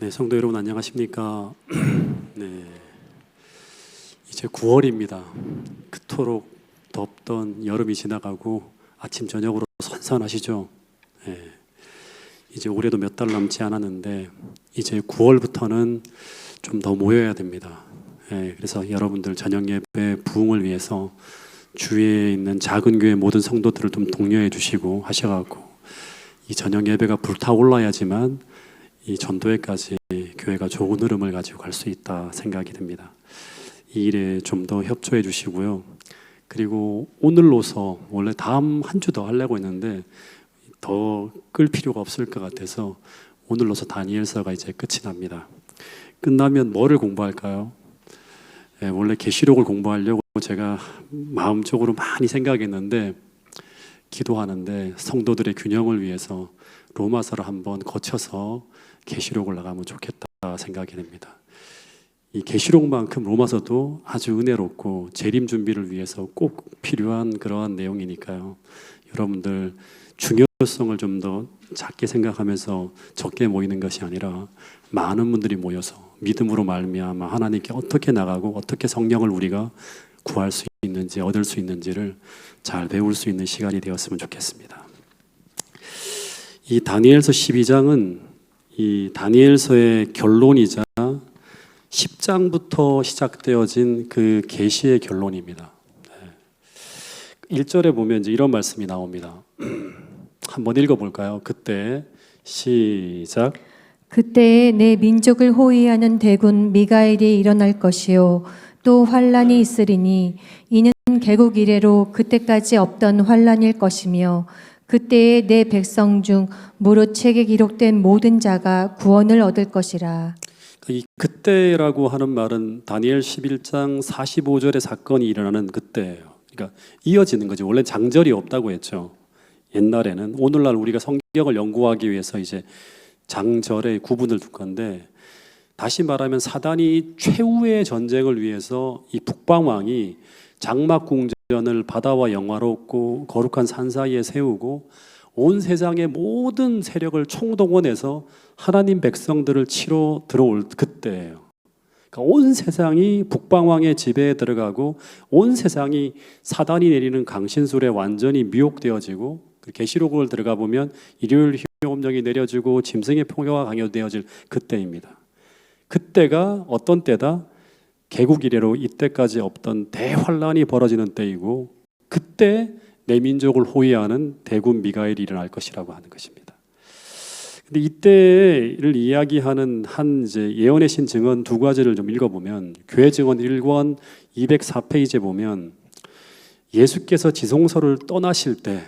네, 성도 여러분 안녕하십니까? 네, 이제 9월입니다. 그토록 덥던 여름이 지나가고 아침 저녁으로 선선하시죠? 네, 이제 올해도 몇 달 남지 않았는데 이제 9월부터는 좀 더 모여야 됩니다. 네, 그래서 여러분들 저녁 예배 부흥을 위해서 주위에 있는 작은 교회 모든 성도들을 좀 독려해 주시고 하셔가지고 이 저녁 예배가 불타올라야지만 이 전도회까지 교회가 좋은 흐름을 가지고 갈 수 있다 생각이 듭니다. 이 일에 좀 더 협조해 주시고요. 그리고 오늘로서 원래 다음 한 주 더 하려고 했는데 더 끌 필요가 없을 것 같아서 오늘로서 다니엘서가 이제 끝이 납니다. 끝나면 뭐를 공부할까요? 네, 원래 계시록을 공부하려고 제가 마음적으로 많이 생각했는데 기도하는데 성도들의 균형을 위해서 로마서를 한번 거쳐서 계시록을 나가면 좋겠다 생각이 됩니다. 이 계시록만큼 로마서도 아주 은혜롭고 재림 준비를 위해서 꼭 필요한 그러한 내용이니까요. 여러분들 중요성을 좀 더 작게 생각하면서 적게 모이는 것이 아니라 많은 분들이 모여서 믿음으로 말미암아 하나님께 어떻게 나가고 어떻게 성령을 우리가 구할 수 있는지 얻을 수 있는지를 잘 배울 수 있는 시간이 되었으면 좋겠습니다. 이 다니엘서 12장은 이 다니엘서의 결론이자 10장부터 시작되어진 그 계시의 결론입니다. 1절에 보면 이제 이런 말씀이 나옵니다. 한번 읽어볼까요? 그때 시작. 그때에 내 민족을 호위하는 대군 미가엘이 일어날 것이요 또 환란이 있으리니 이는 개국 이래로 그때까지 없던 환란일 것이며 그때에 내 백성 중 무릇 책에 기록된 모든 자가 구원을 얻을 것이라. 이 그때라고 하는 말은 다니엘 11장 45절의 사건이 일어나는 그때예요. 그러니까 이어지는 거죠. 원래 장절이 없다고 했죠. 옛날에는 오늘날 우리가 성경을 연구하기 위해서 이제 장절의 구분을 둘 건데 다시 말하면 사단이 최후의 전쟁을 위해서 이 북방왕이 장막궁전을 바다와 영화롭고 거룩한 산 사이에 세우고 온 세상의 모든 세력을 총동원해서 하나님 백성들을 치러 들어올 그때예요. 그러니까 온 세상이 북방왕의 지배에 들어가고 온 세상이 사단이 내리는 강신술에 완전히 미혹되어지고 계시록을 들어가 보면 일요일 휴업령이 내려지고 짐승의 포효가 강요되어질 그때입니다. 그때가 어떤 때다? 개국 이래로 이때까지 없던 대환란이 벌어지는 때이고 그때 내 민족을 호위하는 대군 미가엘이 일어날 것이라고 하는 것입니다. 근데 이때를 이야기하는 한 이제 예언의 신 증언 두 가지를 좀 읽어보면 교회 증언 1권 204페이지에 보면 예수께서 지성소를 떠나실 때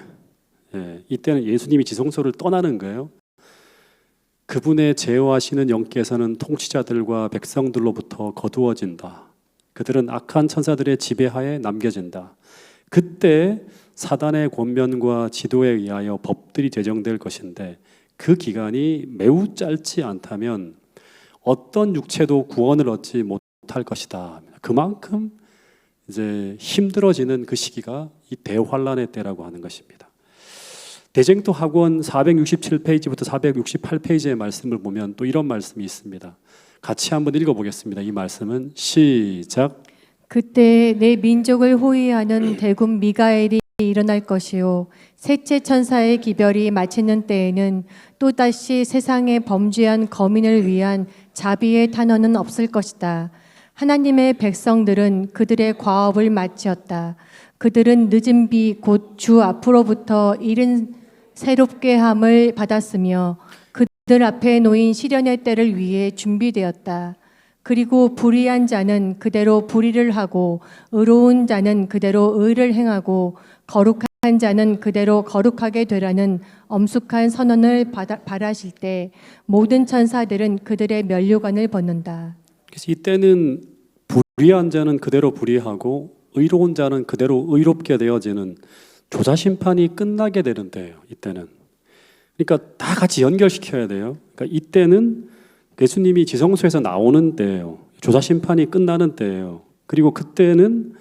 이때는 예수님이 지성소를 떠나는 거예요. 그분의 제어하시는 영께서는 통치자들과 백성들로부터 거두어진다. 그들은 악한 천사들의 지배하에 남겨진다. 그때 사단의 권면과 지도에 의하여 법들이 제정될 것인데 그 기간이 매우 짧지 않다면 어떤 육체도 구원을 얻지 못할 것이다. 그만큼 이제 힘들어지는 그 시기가 이 대환란의 때라고 하는 것입니다. 대쟁도 학원 467페이지부터 468페이지의 말씀을 보면 또 이런 말씀이 있습니다. 같이 한번 읽어보겠습니다. 이 말씀은 시작. 그때 내 민족을 호위하는 대군 미가엘이 일어날 것이요 셋째 천사의 기별이 마치는 때에는 또다시 세상에 범죄한 거민을 위한 자비의 탄원은 없을 것이다. 하나님의 백성들은 그들의 과업을 마치었다. 그들은 늦은 비 곧 주 앞으로부터 이른 새롭게 함을 받았으며 그들 앞에 놓인 시련의 때를 위해 준비되었다. 그리고 불의한 자는 그대로 불의를 하고 의로운 자는 그대로 의를 행하고 거룩한 자는 그대로 거룩하게 되라는 엄숙한 선언을 발하실 때 모든 천사들은 그들의 면류관을 벗는다. 그래서 이때는 불의한 자는 그대로 불의하고 의로운 자는 그대로 의롭게 되어지는 조사심판이 끝나게 되는 때예요. 이때는. 그러니까 다 같이 연결시켜야 돼요. 그러니까 이때는 예수님이 지성소에서 나오는 때예요. 조사심판이 끝나는 때예요. 그리고 그때는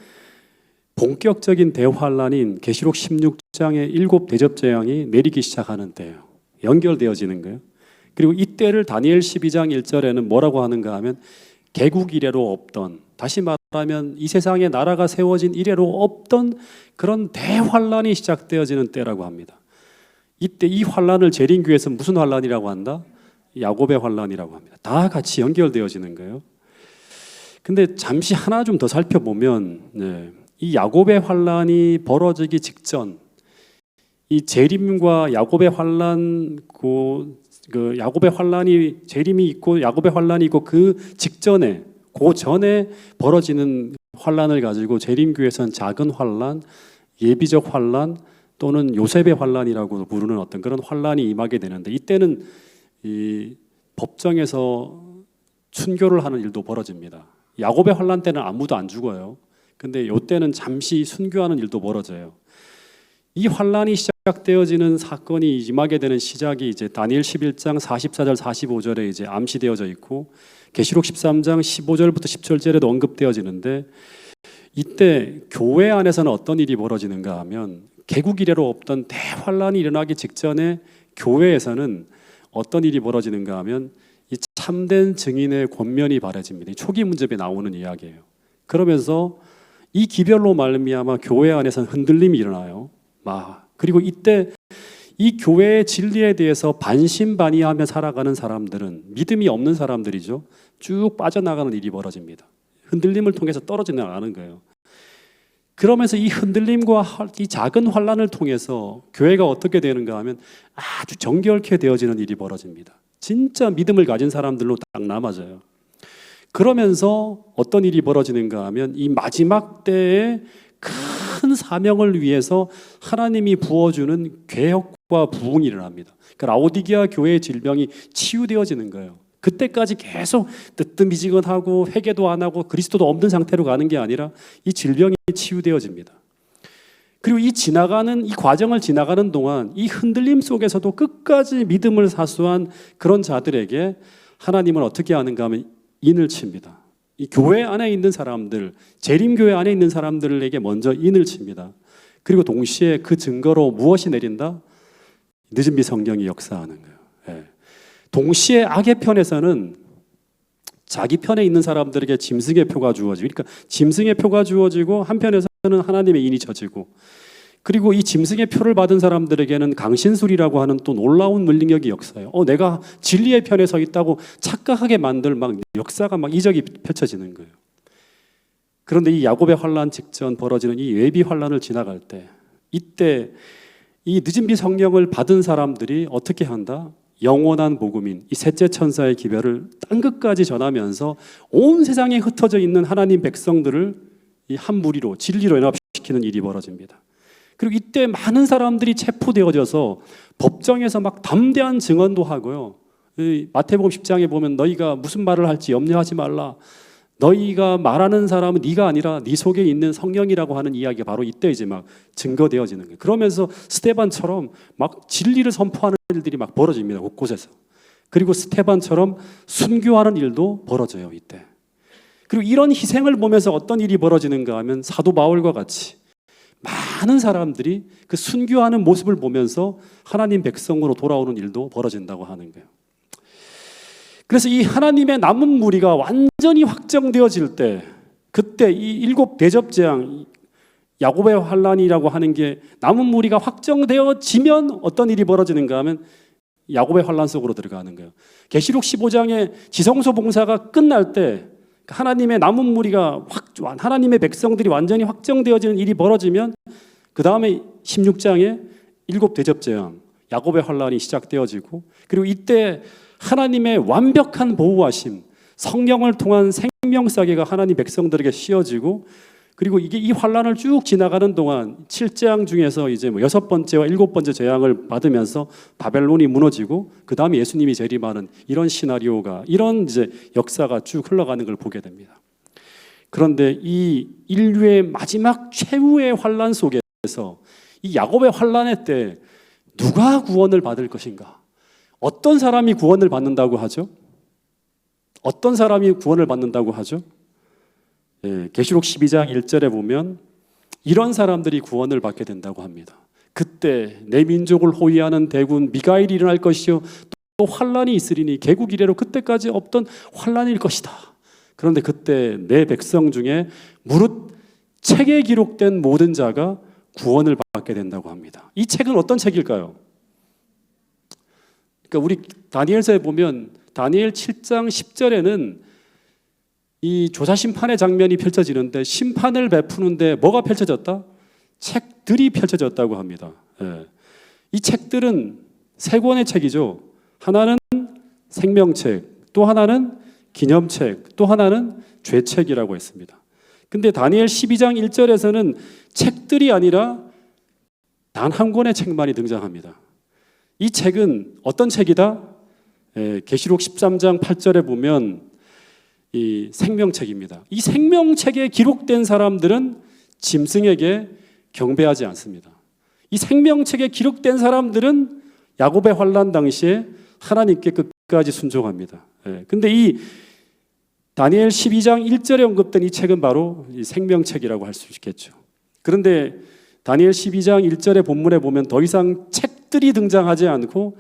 본격적인 대환란인 계시록 16장의 7 대접재앙이 내리기 시작하는 때예요. 연결되어지는 거예요. 그리고 이때를 다니엘 12장 1절에는 뭐라고 하는가 하면 개국 이래로 없던, 다시 말하면 이 세상에 나라가 세워진 이래로 없던 그런 대환란이 시작되어지는 때라고 합니다. 이때 이 환란을 재림교에서 무슨 환란이라고 한다? 야곱의 환란이라고 합니다. 다 같이 연결되어지는 거예요. 근데 잠시 하나 좀 더 살펴보면 이 야곱의 환란이 벌어지기 직전, 이 재림과 야곱의 환란, 그 야곱의 환란이 재림이 있고 야곱의 환란이 있고 그 직전에, 그 전에 벌어지는 환란을 가지고 재림교에서는 작은 환란, 예비적 환란 또는 요셉의 환란이라고 부르는 어떤 그런 환란이 임하게 되는데, 이때는 이 법정에서 순교를 하는 일도 벌어집니다. 야곱의 환란 때는 아무도 안 죽어요. 근데 이때는 잠시 순교하는 일도 벌어져요. 이 환란이 시작되어지는 사건이 임하게 되는 시작이 이제 다니엘 11장 44절 45절에 이제 암시되어져 있고, 계시록 13장 15절부터 17절에도 언급되어지는데, 이때 교회 안에서는 어떤 일이 벌어지는가 하면 개국 이래로 없던 대환란이 일어나기 직전에 교회에서는 어떤 일이 벌어지는가 하면 이 참된 증인의 권면이 바라집니다. 초기 문제에 나오는 이야기예요. 그러면서 이 기별로 말미암아 교회 안에서는 흔들림이 일어나요. 그리고 이때 이 교회의 진리에 대해서 반신반의하며 살아가는 사람들은, 믿음이 없는 사람들이죠, 쭉 빠져나가는 일이 벌어집니다. 흔들림을 통해서 떨어져 나가는 거예요. 그러면서 이 흔들림과 이 작은 환란을 통해서 교회가 어떻게 되는가 하면 아주 정결케 되어지는 일이 벌어집니다. 진짜 믿음을 가진 사람들로 딱 남아져요. 그러면서 어떤 일이 벌어지는가 하면 이 마지막 때에 큰 사명을 위해서 하나님이 부어주는 개혁과 부흥이 일어납니다. 그러니까 라오디게아 교회의 질병이 치유되어지는 거예요. 그때까지 계속 뜨뜻미지근하고 회개도 안 하고 그리스도도 없는 상태로 가는 게 아니라 이 질병이 치유되어집니다. 그리고 이 과정을 지나가는 동안 이 흔들림 속에서도 끝까지 믿음을 사수한 그런 자들에게 하나님은 어떻게 하는가 하면 인을 칩니다. 이 교회 안에 있는 사람들, 재림교회 안에 있는 사람들에게 먼저 인을 칩니다. 그리고 동시에 그 증거로 무엇이 내린다? 늦은비 성령이 역사하는 거예요. 동시에 악의 편에서는 자기 편에 있는 사람들에게 짐승의 표가 주어지고, 그러니까 짐승의 표가 주어지고 한편에서는 하나님의 인이 쳐지고, 그리고 이 짐승의 표를 받은 사람들에게는 강신술이라고 하는 또 놀라운 능력이 역사해요. 내가 진리의 편에 서 있다고 착각하게 만들 역사가 이적이 펼쳐지는 거예요. 그런데 이 야곱의 환란 직전 벌어지는 이 예비 환란을 지나갈 때, 이때 이 늦은비 성령을 받은 사람들이 어떻게 한다? 영원한 복음인 이 셋째 천사의 기별을 땅끝까지 전하면서 온 세상에 흩어져 있는 하나님 백성들을 이 한 무리로, 진리로 연합시키는 일이 벌어집니다. 그리고 이때 많은 사람들이 체포되어져서 법정에서 담대한 증언도 하고요. 마태복음 10장에 보면 너희가 무슨 말을 할지 염려하지 말라. 너희가 말하는 사람은 네가 아니라 네 속에 있는 성령이라고 하는 이야기가 바로 이때 이제 증거되어지는 거예요. 그러면서 스데반처럼 진리를 선포하는 일들이 벌어집니다. 곳곳에서. 그리고 스데반처럼 순교하는 일도 벌어져요, 이때. 그리고 이런 희생을 보면서 어떤 일이 벌어지는가 하면 사도 바울과 같이 많은 사람들이 그 순교하는 모습을 보면서 하나님 백성으로 돌아오는 일도 벌어진다고 하는 거예요. 그래서 이 하나님의 남은 무리가 완전히 확정되어질 때, 그때 이 일곱 대접재앙, 야곱의 환란이라고 하는 게 남은 무리가 확정되어지면 어떤 일이 벌어지는가 하면 야곱의 환란 속으로 들어가는 거예요. 계시록 15장의 지성소 봉사가 끝날 때 하나님의 남은 무리가 하나님의 백성들이 완전히 확정되어지는 일이 벌어지면 그 다음에 16장에 일곱 대접재앙, 야곱의 환란이 시작되어지고, 그리고 이때 하나님의 완벽한 보호하심, 성령을 통한 생명사계가 하나님 백성들에게 씌어지고, 그리고 이 환란을 쭉 지나가는 동안 7재앙 중에서 이제 6번째와 7번째 재앙을 받으면서 바벨론이 무너지고 그 다음에 예수님이 재림하는 이런 시나리오가, 이런 이제 역사가 쭉 흘러가는 걸 보게 됩니다. 그런데 이 인류의 마지막 최후의 환란 속에서 이 야곱의 환란의 때 누가 구원을 받을 것인가? 어떤 사람이 구원을 받는다고 하죠? 어떤 사람이 구원을 받는다고 하죠? 계시록 12장 1절에 보면 이런 사람들이 구원을 받게 된다고 합니다. 그때 내 민족을 호위하는 대군 미가엘이 일어날 것이요, 또 환란이 있으리니 개국 이래로 그때까지 없던 환란일 것이다. 그런데 그때 내 백성 중에 무릇 책에 기록된 모든 자가 구원을 받게 된다고 합니다. 이 책은 어떤 책일까요? 그러니까 우리 다니엘서에 보면 다니엘 7장 10절에는 이 조사심판의 장면이 펼쳐지는데 심판을 베푸는데 뭐가 펼쳐졌다? 책들이 펼쳐졌다고 합니다. 예. 이 책들은 세 권의 책이죠. 하나는 생명책, 또 하나는 기념책, 또 하나는 죄책이라고 했습니다. 근데 다니엘 12장 1절에서는 책들이 아니라 단 한 권의 책만이 등장합니다. 이 책은 어떤 책이다? 계시록 13장 8절에 보면 이 생명책입니다. 이 생명책에 기록된 사람들은 짐승에게 경배하지 않습니다. 이 생명책에 기록된 사람들은 야곱의 환난 당시에 하나님께 끝까지 순종합니다. 근데 이 다니엘 12장 1절에 언급된 이 책은 바로 이 생명책이라고 할 수 있겠죠. 그런데 다니엘 12장 1절의 본문에 보면 더 이상 책들이 등장하지 않고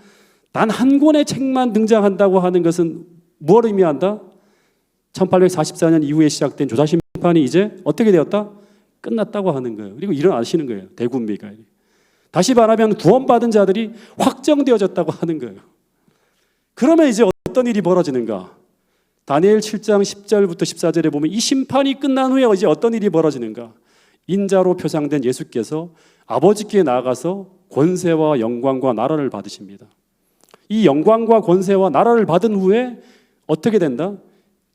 단 한 권의 책만 등장한다고 하는 것은 무엇을 의미한다? 1844년 이후에 시작된 조사심판이 이제 어떻게 되었다? 끝났다고 하는 거예요. 그리고 일어나시는 거예요. 대군 미가엘이. 다시 말하면 구원받은 자들이 확정되어졌다고 하는 거예요. 그러면 이제 어떤 일이 벌어지는가? 다니엘 7장 10절부터 14절에 보면 이 심판이 끝난 후에 이제 어떤 일이 벌어지는가? 인자로 표상된 예수께서 아버지께 나아가서 권세와 영광과 나라를 받으십니다. 이 영광과 권세와 나라를 받은 후에 어떻게 된다?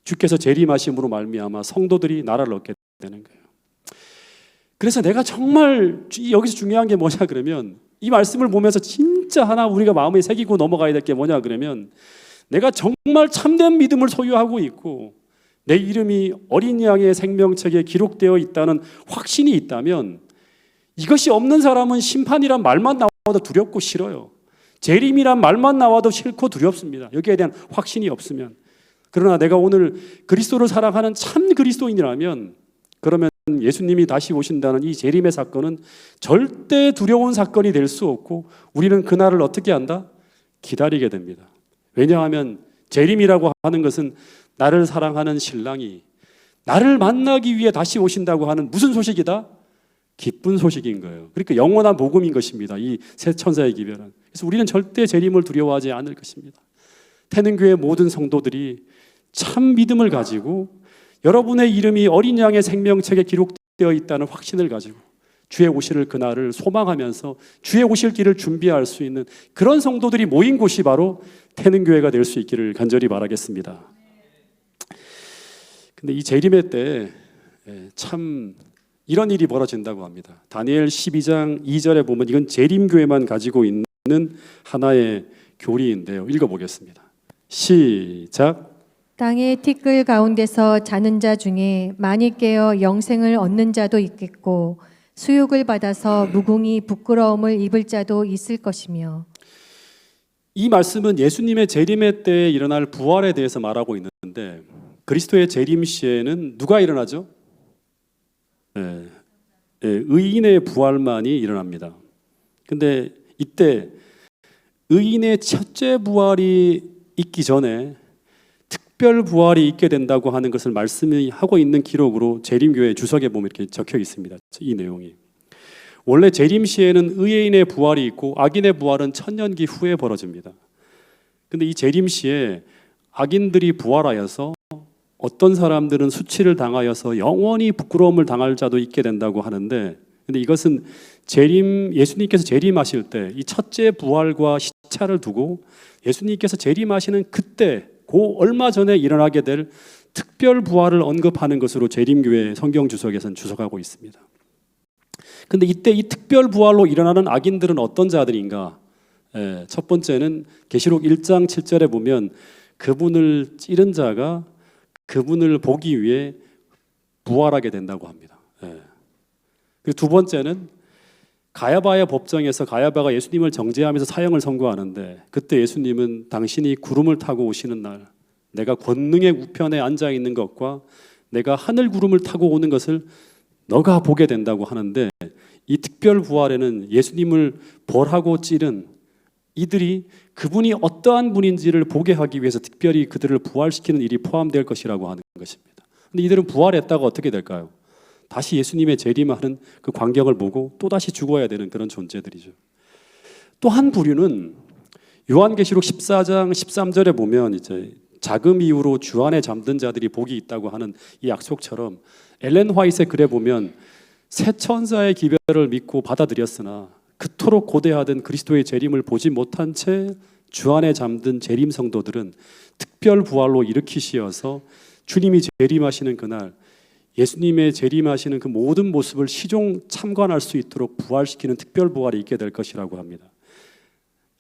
주께서 재림하심으로 말미암아 성도들이 나라를 얻게 되는 거예요. 그래서 내가 정말 여기서 중요한 게 뭐냐 그러면 이 말씀을 보면서 진짜 하나 우리가 마음에 새기고 넘어가야 될 게 뭐냐 그러면 내가 정말 참된 믿음을 소유하고 있고 내 이름이 어린 양의 생명책에 기록되어 있다는 확신이 있다면 이것이 없는 사람은 심판이란 말만 나와도 두렵고 싫어요. 재림이란 말만 나와도 싫고 두렵습니다. 여기에 대한 확신이 없으면. 그러나 내가 오늘 그리스도를 사랑하는 참 그리스도인이라면 그러면 예수님이 다시 오신다는 이 재림의 사건은 절대 두려운 사건이 될 수 없고 우리는 그날을 어떻게 한다? 기다리게 됩니다. 왜냐하면 재림이라고 하는 것은 나를 사랑하는 신랑이 나를 만나기 위해 다시 오신다고 하는 무슨 소식이다? 기쁜 소식인 거예요. 그러니까 영원한 복음인 것입니다. 이 새 천사의 기별은. 그래서 우리는 절대 재림을 두려워하지 않을 것입니다. 태능교회 모든 성도들이 참 믿음을 가지고 여러분의 이름이 어린 양의 생명책에 기록되어 있다는 확신을 가지고 주의 오실 그날을 소망하면서 주의 오실 길을 준비할 수 있는 그런 성도들이 모인 곳이 바로 태능교회가 될 수 있기를 간절히 바라겠습니다. 근데 이 재림의 때 참 이런 일이 벌어진다고 합니다. 다니엘 12장 2절에 보면 이건 재림교회만 가지고 있는 하나의 교리인데요. 읽어보겠습니다. 시작. 땅의 티끌 가운데서 자는 자 중에 많이 깨어 영생을 얻는 자도 있겠고 수욕을 받아서 무궁히 부끄러움을 입을 자도 있을 것이며. 이 말씀은 예수님의 재림의 때에 일어날 부활에 대해서 말하고 있는데 그리스도의 재림 시에는 누가 일어나죠? 의인의 부활만이 일어납니다. 근데 이때 의인의 첫째 부활이 있기 전에 특별 부활이 있게 된다고 하는 것을 말씀하고 있는 기록으로 재림교회 주석에 보면 이렇게 적혀 있습니다. 이 내용이. 원래 재림 시에는 의인의 부활이 있고 악인의 부활은 천년기 후에 벌어집니다. 근데 이 재림 시에 악인들이 부활하여서 어떤 사람들은 수치를 당하여서 영원히 부끄러움을 당할 자도 있게 된다고 하는데 근데 이것은 예수님께서 재림하실 때 이 첫째 부활과 시차를 두고 예수님께서 재림하시는 그때 그 얼마 전에 일어나게 될 특별 부활을 언급하는 것으로 재림교회 성경 주석에서는 주석하고 있습니다. 근데 이때 이 특별 부활로 일어나는 악인들은 어떤 자들인가? 첫 번째는 계시록 1장 7절에 보면 그분을 찌른 자가 그분을 보기 위해 부활하게 된다고 합니다. 그리고 두 번째는 가야바의 법정에서 가야바가 예수님을 정죄하면서 사형을 선고하는데 그때 예수님은 당신이 구름을 타고 오시는 날 내가 권능의 우편에 앉아 있는 것과 내가 하늘 구름을 타고 오는 것을 너가 보게 된다고 하는데 이 특별 부활에는 예수님을 벌하고 찌른 이들이 그분이 어떠한 분인지를 보게 하기 위해서 특별히 그들을 부활시키는 일이 포함될 것이라고 하는 것입니다. 근데 이들은 부활했다가 어떻게 될까요? 다시 예수님의 재림하는 그 광경을 보고 또다시 죽어야 되는 그런 존재들이죠. 또 한 부류는 요한계시록 14장 13절에 보면 이제 자금 이후로 주 안에 잠든 자들이 복이 있다고 하는 이 약속처럼 엘렌 화이트의 글에 보면 새 천사의 기별을 믿고 받아들였으나 그토록 고대하던 그리스도의 재림을 보지 못한 채 주 안에 잠든 재림 성도들은 특별 부활로 일으키시어서 주님이 재림하시는 그날 예수님의 재림하시는 그 모든 모습을 시종 참관할 수 있도록 부활시키는 특별 부활이 있게 될 것이라고 합니다.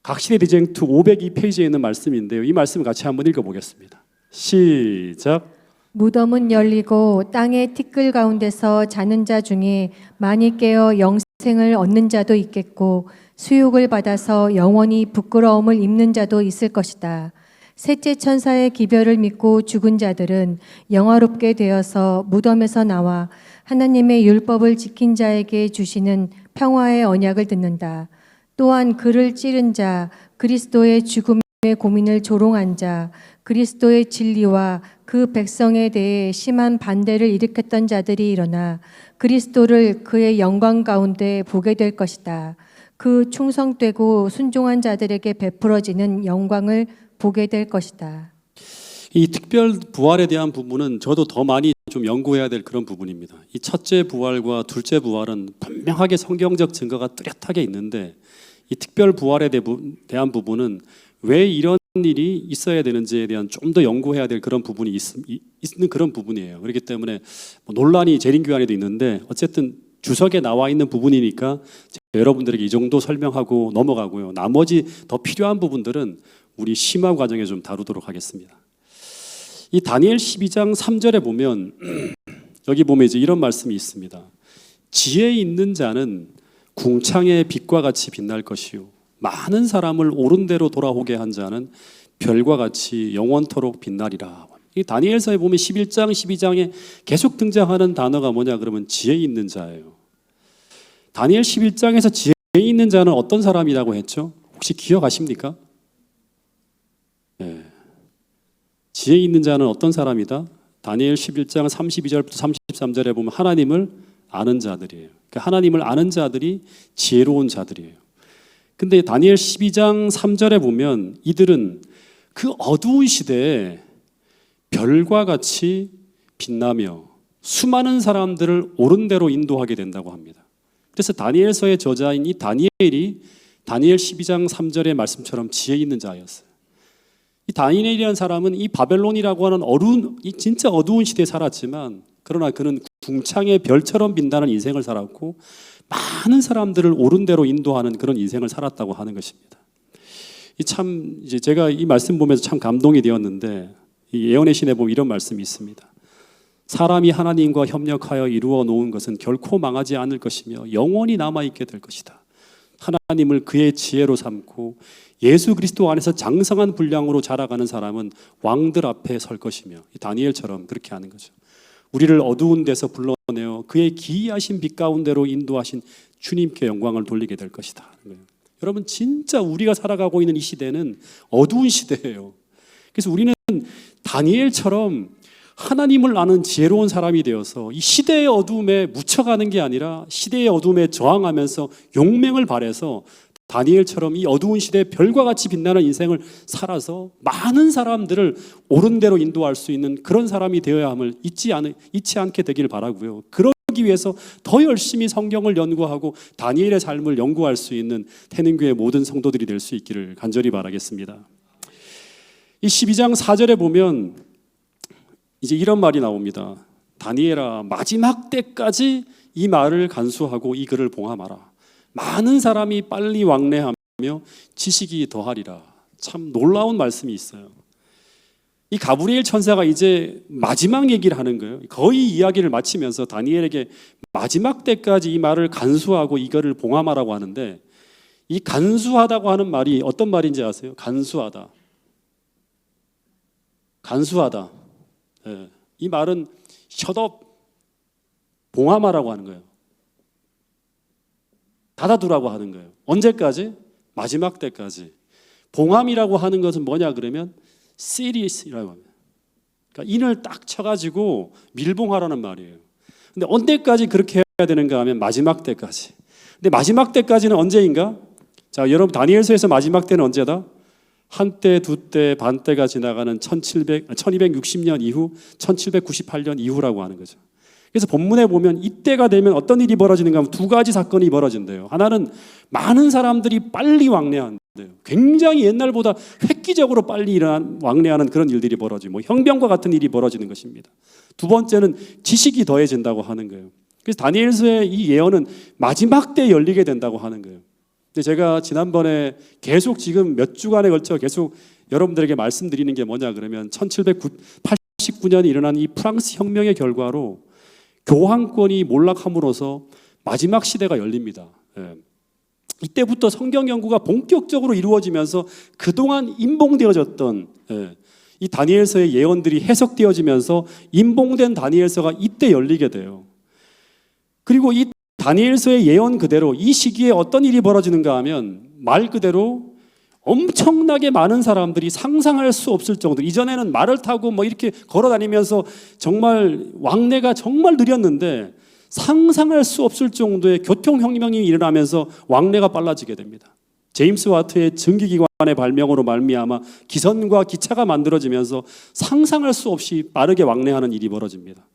각시대 디쟁투 502페이지에 있는 말씀인데요. 이 말씀 같이 한번 읽어보겠습니다. 시작. 무덤은 열리고 땅의 티끌 가운데서 자는 자 중에 많이 깨어 영생을 얻는 자도 있겠고 수욕을 받아서 영원히 부끄러움을 입는 자도 있을 것이다. 셋째 천사의 기별을 믿고 죽은 자들은 영화롭게 되어서 무덤에서 나와 하나님의 율법을 지킨 자에게 주시는 평화의 언약을 듣는다. 또한 그를 찌른 자, 그리스도의 죽음의 고민을 조롱한 자, 그리스도의 진리와 그 백성에 대해 심한 반대를 일으켰던 자들이 일어나 그리스도를 그의 영광 가운데 보게 될 것이다. 그 충성되고 순종한 자들에게 베풀어지는 영광을 보게 될 것이다. 이 특별 부활에 대한 부분은 저도 더 많이 좀 연구해야 될 그런 부분입니다. 이 첫째 부활과 둘째 부활은 분명하게 성경적 증거가 뚜렷하게 있는데 이 특별 부활에 대한 부분은 왜 이런 일이 있어야 되는지에 대한 좀 더 연구해야 될 그런 부분이 있는 그런 부분이에요. 그렇기 때문에 뭐 논란이 재림교환에도 있는데 어쨌든 주석에 나와 있는 부분이니까 여러분들에게 이 정도 설명하고 넘어가고요. 나머지 더 필요한 부분들은 우리 심화 과정에 좀 다루도록 하겠습니다. 이 다니엘 12장 3절에 보면 여기 보면 이제 이런 말씀이 있습니다. 지혜 있는 자는 궁창의 빛과 같이 빛날 것이요 많은 사람을 옳은 대로 돌아오게 한 자는 별과 같이 영원토록 빛나리라. 이 다니엘서에 보면 11장 12장에 계속 등장하는 단어가 뭐냐 그러면 지혜 있는 자예요. 다니엘 11장에서 지혜 있는 자는 어떤 사람이라고 했죠? 혹시 기억하십니까? 네. 지혜 있는 자는 어떤 사람이다? 다니엘 11장 32절부터 33절에 보면 하나님을 아는 자들이에요. 그러니까 하나님을 아는 자들이 지혜로운 자들이에요. 근데 다니엘 12장 3절에 보면 이들은 그 어두운 시대에 별과 같이 빛나며 수많은 사람들을 옳은 대로 인도하게 된다고 합니다. 그래서 다니엘서의 저자인 이 다니엘이 다니엘 12장 3절의 말씀처럼 지혜 있는 자였어요. 이 다니엘이라는 사람은 이 바벨론이라고 하는 이 진짜 어두운 시대에 살았지만 그러나 그는 궁창의 별처럼 빛나는 인생을 살았고 많은 사람들을 옳은 대로 인도하는 그런 인생을 살았다고 하는 것입니다. 이제 제가 이 말씀 보면서 참 감동이 되었는데 이 예언의 신에 보면 이런 말씀이 있습니다. 사람이 하나님과 협력하여 이루어 놓은 것은 결코 망하지 않을 것이며 영원히 남아있게 될 것이다. 하나님을 그의 지혜로 삼고 예수 그리스도 안에서 장성한 분량으로 자라가는 사람은 왕들 앞에 설 것이며 다니엘처럼 그렇게 하는 거죠. 우리를 어두운 데서 불러내어 그의 기이하신 빛 가운데로 인도하신 주님께 영광을 돌리게 될 것이다. 여러분 진짜 우리가 살아가고 있는 이 시대는 어두운 시대예요. 그래서 우리는 다니엘처럼 하나님을 아는 지혜로운 사람이 되어서 이 시대의 어둠에 묻혀가는 게 아니라 시대의 어둠에 저항하면서 용맹을 발해서 다니엘처럼 이 어두운 시대에 별과 같이 빛나는 인생을 살아서 많은 사람들을 옳은 대로 인도할 수 있는 그런 사람이 되어야 함을 잊지 않게 되길 바라고요. 그러기 위해서 더 열심히 성경을 연구하고 다니엘의 삶을 연구할 수 있는 태능교회 모든 성도들이 될 수 있기를 간절히 바라겠습니다. 이 12장 4절에 보면 이제 이런 말이 나옵니다. 다니엘아 마지막 때까지 이 말을 간수하고 이 글을 봉함하라. 많은 사람이 빨리 왕래하며 지식이 더하리라. 참 놀라운 말씀이 있어요. 이 가브리엘 천사가 이제 마지막 얘기를 하는 거예요. 거의 이야기를 마치면서 다니엘에게 마지막 때까지 이 말을 간수하고 이거를 봉함하라고 하는데 이 간수하다고 하는 말이 어떤 말인지 아세요? 간수하다. 간수하다. 네. 이 말은 셧업 봉함하라고 하는 거예요. 닫아두라고 하는 거예요. 언제까지? 마지막 때까지. 봉함이라고 하는 것은 뭐냐 그러면 serious라고 합니다. 그러니까 인을 딱 쳐가지고 밀봉하라는 말이에요. 근데 언제까지 그렇게 해야 되는가 하면 마지막 때까지. 근데 마지막 때까지는 언제인가? 자, 여러분 다니엘서에서 마지막 때는 언제다? 한때, 두때, 반때가 지나가는 1260년 이후, 1798년 이후라고 하는 거죠. 그래서 본문에 보면 이때가 되면 어떤 일이 벌어지는가 하면 두 가지 사건이 벌어진대요. 하나는 많은 사람들이 빨리 왕래한대요. 굉장히 옛날보다 획기적으로 빨리 왕래하는 그런 일들이 벌어지고 뭐 혁명과 같은 일이 벌어지는 것입니다. 두 번째는 지식이 더해진다고 하는 거예요. 그래서 다니엘서의 이 예언은 마지막 때 열리게 된다고 하는 거예요. 근데 제가 지난번에 계속 지금 몇 주간에 걸쳐 계속 여러분들에게 말씀드리는 게 뭐냐 그러면 1789년에 일어난 이 프랑스 혁명의 결과로 교황권이 몰락함으로써 마지막 시대가 열립니다. 예. 이때부터 성경 연구가 본격적으로 이루어지면서 그동안 임봉되어졌던 이 다니엘서의 예언들이 해석되어지면서 임봉된 다니엘서가 이때 열리게 돼요. 그리고 이 다니엘서의 예언 그대로 이 시기에 어떤 일이 벌어지는가 하면 말 그대로 엄청나게 많은 사람들이 상상할 수 없을 정도, 이전에는 말을 타고 뭐 이렇게 걸어 다니면서 정말 왕래가 정말 느렸는데 상상할 수 없을 정도의 교통혁명이 일어나면서 왕래가 빨라지게 됩니다. 제임스 와트의 증기기관의 발명으로 말미암아 기선과 기차가 만들어지면서 상상할 수 없이 빠르게 왕래하는 일이 벌어집니다.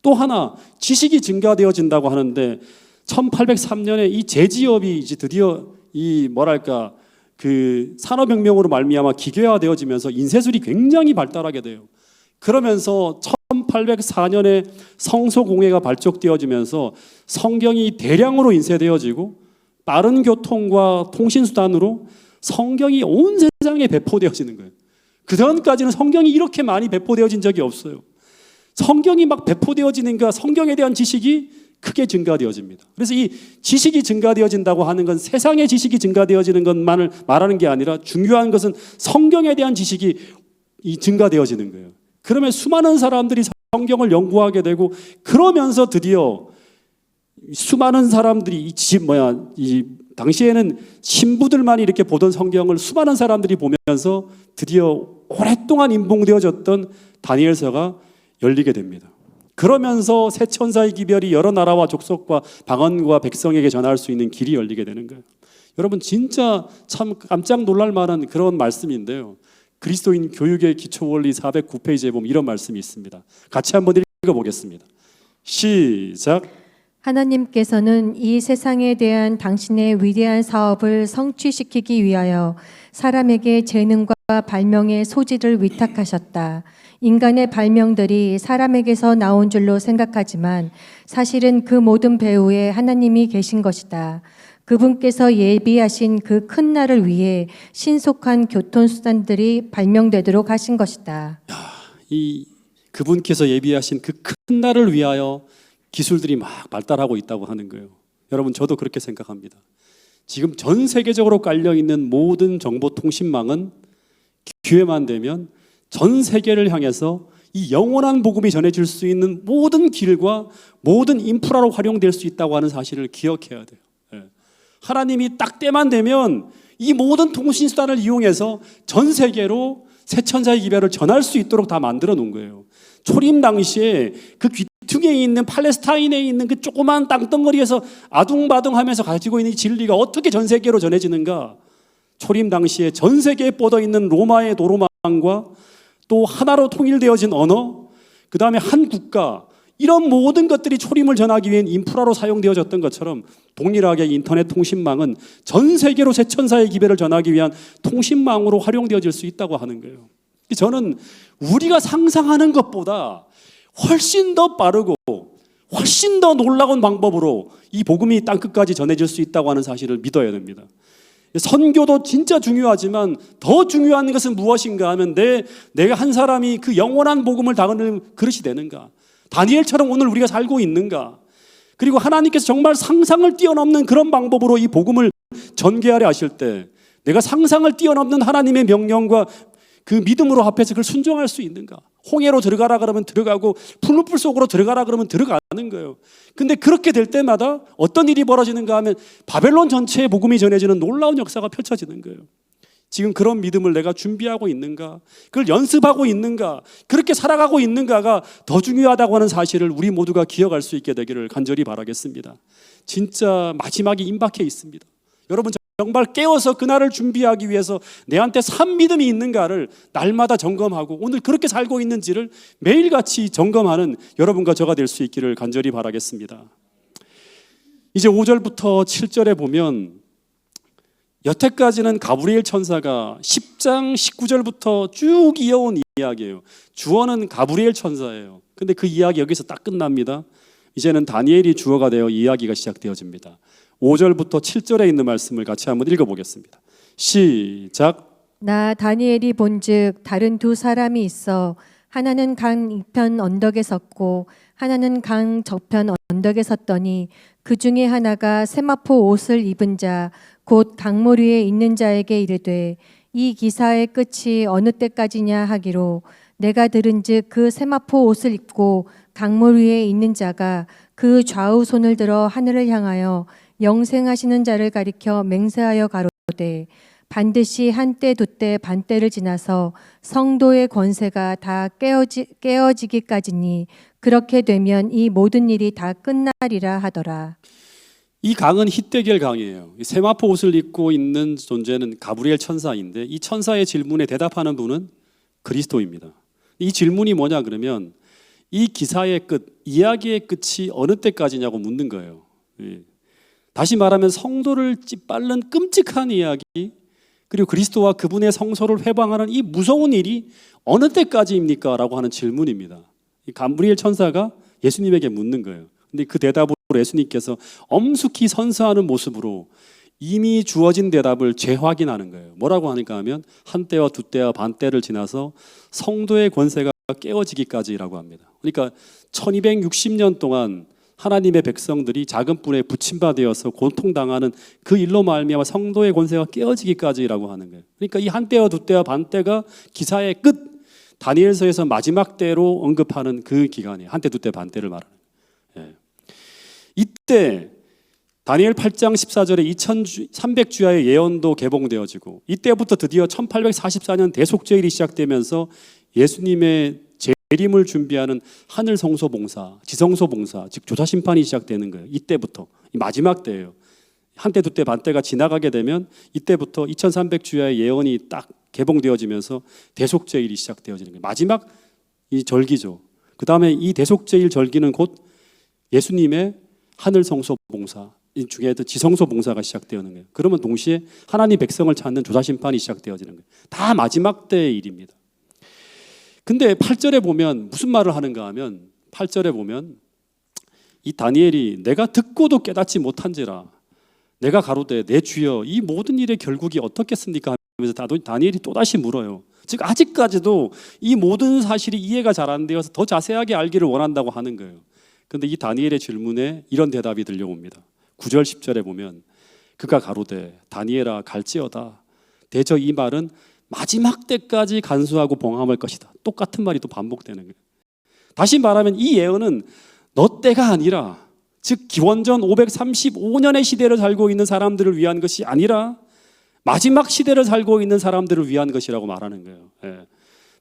또 하나 지식이 증가되어진다고 하는데 1803년에 이 제지업이 이제 드디어 이 뭐랄까 그 산업혁명으로 말미암아 기계화되어지면서 인쇄술이 굉장히 발달하게 돼요. 그러면서 1804년에 성서공회가 발족되어지면서 성경이 대량으로 인쇄되어지고 빠른 교통과 통신수단으로 성경이 온 세상에 배포되어지는 거예요. 그전까지는 성경이 이렇게 많이 배포되어진 적이 없어요. 성경이 막 배포되어지니까 성경에 대한 지식이 크게 증가되어집니다. 그래서 이 지식이 증가되어진다고 하는 건 세상의 지식이 증가되어지는 것만을 말하는 게 아니라 중요한 것은 성경에 대한 지식이 증가되어지는 거예요. 그러면 수많은 사람들이 성경을 연구하게 되고 그러면서 드디어 수많은 사람들이 이 당시에는 신부들만 이렇게 보던 성경을 수많은 사람들이 보면서 드디어 오랫동안 임봉되어졌던 다니엘서가 열리게 됩니다. 그러면서 새 천사의 기별이 여러 나라와 족속과 방언과 백성에게 전할 수 있는 길이 열리게 되는 거예요. 여러분 진짜 참 깜짝 놀랄 만한 그런 말씀인데요. 그리스도인 교육의 기초 원리 409페이지에 보면 이런 말씀이 있습니다. 같이 한번 읽어보겠습니다. 시작. 하나님께서는 이 세상에 대한 당신의 위대한 사업을 성취시키기 위하여 사람에게 재능과 발명의 소질을 위탁하셨다. 인간의 발명들이 사람에게서 나온 줄로 생각하지만 사실은 그 모든 배후에 하나님이 계신 것이다. 그분께서 예비하신 그 큰 날을 위해 신속한 교통수단들이 발명되도록 하신 것이다. 그분께서 예비하신 그 큰 날을 위하여 기술들이 막 발달하고 있다고 하는 거예요. 여러분 저도 그렇게 생각합니다. 지금 전 세계적으로 깔려있는 모든 정보통신망은 기회만 되면 전 세계를 향해서 이 영원한 복음이 전해질 수 있는 모든 길과 모든 인프라로 활용될 수 있다고 하는 사실을 기억해야 돼요. 하나님이 딱 때만 되면 이 모든 통신수단을 이용해서 전 세계로 새 천사의 기별을 전할 수 있도록 다 만들어 놓은 거예요. 초림 당시에 그 귀퉁이에 있는 팔레스타인에 있는 그 조그만 땅덩어리에서 아둥바둥하면서 가지고 있는 진리가 어떻게 전 세계로 전해지는가? 초림 당시에 전 세계에 뻗어 있는 로마의 도로망과 또 하나로 통일되어진 언어, 그 다음에 한 국가, 이런 모든 것들이 초림을 전하기 위한 인프라로 사용되어졌던 것처럼 동일하게 인터넷 통신망은 전 세계로 새 천사의 기별을 전하기 위한 통신망으로 활용되어질 수 있다고 하는 거예요. 저는 우리가 상상하는 것보다 훨씬 더 빠르고 훨씬 더 놀라운 방법으로 이 복음이 땅끝까지 전해질 수 있다고 하는 사실을 믿어야 됩니다. 선교도 진짜 중요하지만 더 중요한 것은 무엇인가 하면 내가 한 사람이 그 영원한 복음을 다루는 그릇이 되는가, 다니엘처럼 오늘 우리가 살고 있는가, 그리고 하나님께서 정말 상상을 뛰어넘는 그런 방법으로 이 복음을 전개하려 하실 때 내가 상상을 뛰어넘는 하나님의 명령과 그 믿음으로 합해서 그걸 순종할 수 있는가. 홍해로 들어가라 그러면 들어가고 풀무불 속으로 들어가라 그러면 들어가는 거예요. 근데 그렇게 될 때마다 어떤 일이 벌어지는가 하면 바벨론 전체의 복음이 전해지는 놀라운 역사가 펼쳐지는 거예요. 지금 그런 믿음을 내가 준비하고 있는가? 그걸 연습하고 있는가? 그렇게 살아가고 있는가가 더 중요하다고 하는 사실을 우리 모두가 기억할 수 있게 되기를 간절히 바라겠습니다. 진짜 마지막이 임박해 있습니다. 여러분 정말 깨어서 그날을 준비하기 위해서 내한테 산 믿음이 있는가를 날마다 점검하고 오늘 그렇게 살고 있는지를 매일같이 점검하는 여러분과 저가 될 수 있기를 간절히 바라겠습니다. 이제 5절부터 7절에 보면 여태까지는 가브리엘 천사가 10장 19절부터 쭉 이어온 이야기예요. 주어는 가브리엘 천사예요. 근데 그 이야기 여기서 딱 끝납니다. 이제는 다니엘이 주어가 되어 이야기가 시작되어집니다. 5절부터 7절에 있는 말씀을 같이 한번 읽어보겠습니다. 시작. 나 다니엘이 본즉 다른 두 사람이 있어 하나는 강 이편 언덕에 섰고 하나는 강 저편 언덕에 섰더니 그 중에 하나가 세마포 옷을 입은 자 곧 강물 위에 있는 자에게 이르되 이 기사의 끝이 어느 때까지냐 하기로 내가 들은즉 그 세마포 옷을 입고 강물 위에 있는 자가 그 좌우 손을 들어 하늘을 향하여 영생하시는 자를 가리켜 맹세하여 가로되 반드시 한때 두때 반때를 지나서 성도의 권세가 다 깨어지기까지니 그렇게 되면 이 모든 일이 다 끝나리라 하더라. 이 강은 히데겔 강이에요. 세마포 옷을 입고 있는 존재는 가브리엘 천사인데 이 천사의 질문에 대답하는 분은 그리스도입니다. 이 질문이 뭐냐 그러면 이 기사의 끝, 이야기의 끝이 어느 때까지냐고 묻는 거예요. 다시 말하면 성도를 찌빨는 끔찍한 이야기, 그리고 그리스도와 그분의 성소를 회방하는 이 무서운 일이 어느 때까지입니까? 라고 하는 질문입니다. 이 가브리엘 천사가 예수님에게 묻는 거예요. 근데 그 대답으로 예수님께서 엄숙히 선서하는 모습으로 이미 주어진 대답을 재확인하는 거예요. 뭐라고 하니까 하면 한때와 두때와 반때를 지나서 성도의 권세가 깨어지기까지라고 합니다. 그러니까 1260년 동안 하나님의 백성들이 작은 뿔에 붙임받아서 고통당하는 그 일로 말미암아 성도의 권세가 깨어지기까지라고 하는 거예요. 그러니까 이 한때와 두때와 반때가 기사의 끝, 다니엘서에서 마지막 때로 언급하는 그 기간이에요. 한때, 두때, 반때를 말하는 거예요. 이때 다니엘 8장 14절에 2300주야의 예언도 개봉되어지고 이때부터 드디어 1844년 대속죄일이 시작되면서 예수님의 재림을 준비하는 하늘 성소 봉사, 지성소 봉사, 즉 조사 심판이 시작되는 거예요. 이때부터 이 마지막 때예요. 한때 두때 반때가 지나가게 되면 이때부터 2300주야의 예언이 딱 개봉되어지면서 대속죄일이 시작되어지는 거예요. 마지막 이 절기죠. 그 다음에 이 대속죄일 절기는 곧 예수님의 하늘 성소 봉사 이 중에 지성소 봉사가 시작되는 거예요. 그러면 동시에 하나님 백성을 찾는 조사 심판이 시작되어지는 거예요. 다 마지막 때의 일입니다. 근데 8절에 보면 무슨 말을 하는가 하면 8절에 보면 이 다니엘이 내가 듣고도 깨닫지 못한지라 내가 가로되 내 주여 이 모든 일의 결국이 어떻겠습니까 하면서 다니엘이 또다시 물어요. 즉 아직까지도 이 모든 사실이 이해가 잘 안 되어서 더 자세하게 알기를 원한다고 하는 거예요. 그런데 이 다니엘의 질문에 이런 대답이 들려옵니다. 9절 10절에 보면 그가 가로되 다니엘아 갈지어다 대저 이 말은 마지막 때까지 간수하고 봉함할 것이다. 똑같은 말이 또 반복되는 거예요. 다시 말하면 이 예언은 너 때가 아니라 즉 기원전 535년의 시대를 살고 있는 사람들을 위한 것이 아니라 마지막 시대를 살고 있는 사람들을 위한 것이라고 말하는 거예요.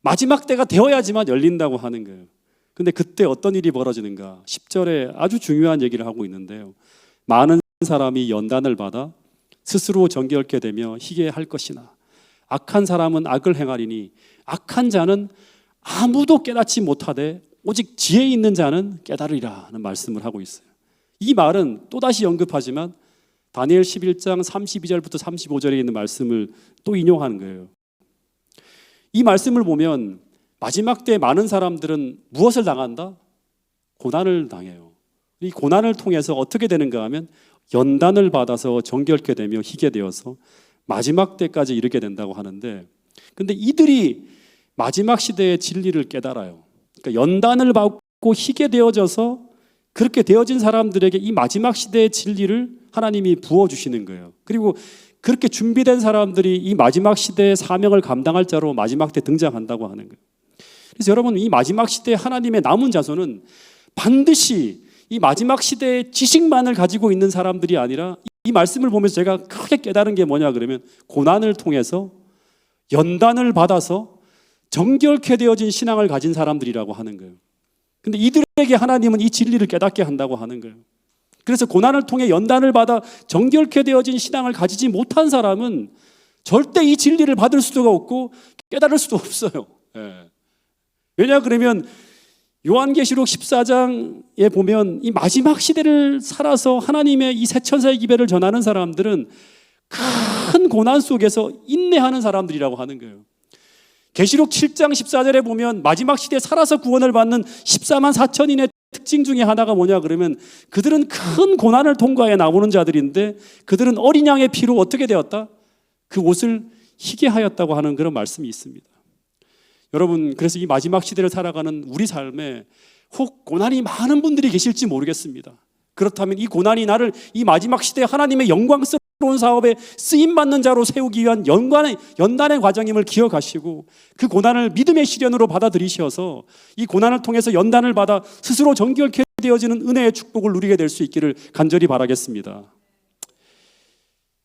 마지막 때가 되어야지만 열린다고 하는 거예요. 근데 그때 어떤 일이 벌어지는가? 10절에 아주 중요한 얘기를 하고 있는데요. 많은 사람이 연단을 받아 스스로 정결케 되며 희게 할 것이나 악한 사람은 악을 행하리니 악한 자는 아무도 깨닫지 못하되 오직 지혜 있는 자는 깨달으리라 하는 말씀을 하고 있어요. 이 말은 또다시 언급하지만 다니엘 11장 32절부터 35절에 있는 말씀을 또 인용하는 거예요. 이 말씀을 보면 마지막 때 많은 사람들은 무엇을 당한다? 고난을 당해요. 이 고난을 통해서 어떻게 되는가 하면 연단을 받아서 정결케 되며 희게 되어서 마지막 때까지 이르게 된다고 하는데 근데 이들이 마지막 시대의 진리를 깨달아요. 그러니까 연단을 받고 희게 되어져서 그렇게 되어진 사람들에게 이 마지막 시대의 진리를 하나님이 부어주시는 거예요. 그리고 그렇게 준비된 사람들이 이 마지막 시대의 사명을 감당할 자로 마지막 때 등장한다고 하는 거예요. 그래서 여러분 이 마지막 시대에 하나님의 남은 자손은 반드시 이 마지막 시대의 지식만을 가지고 있는 사람들이 아니라 이 말씀을 보면서 제가 크게 깨달은 게 뭐냐 그러면 고난을 통해서 연단을 받아서 정결케 되어진 신앙을 가진 사람들이라고 하는 거예요. 근데 이들에게 하나님은 이 진리를 깨닫게 한다고 하는 거예요. 그래서 고난을 통해 연단을 받아 정결케 되어진 신앙을 가지지 못한 사람은 절대 이 진리를 받을 수가 없고 깨달을 수도 없어요. 예. 왜냐 그러면 요한계시록 14장에 보면 이 마지막 시대를 살아서 하나님의 이 새 천사의 기별을 전하는 사람들은 큰 고난 속에서 인내하는 사람들이라고 하는 거예요. 계시록 7장 14절에 보면 마지막 시대에 살아서 구원을 받는 14만 4천인의 특징 중에 하나가 뭐냐 그러면 그들은 큰 고난을 통과해 나오는 자들인데 그들은 어린 양의 피로 어떻게 되었다? 그 옷을 희게 하였다고 하는 그런 말씀이 있습니다. 여러분, 그래서 이 마지막 시대를 살아가는 우리 삶에 혹 고난이 많은 분들이 계실지 모르겠습니다. 그렇다면 이 고난이 나를 이 마지막 시대에 하나님의 영광스러운 사업에 쓰임받는 자로 세우기 위한 연단의 과정임을 기억하시고 그 고난을 믿음의 시련으로 받아들이셔서 이 고난을 통해서 연단을 받아 스스로 정결케 되어지는 은혜의 축복을 누리게 될 수 있기를 간절히 바라겠습니다.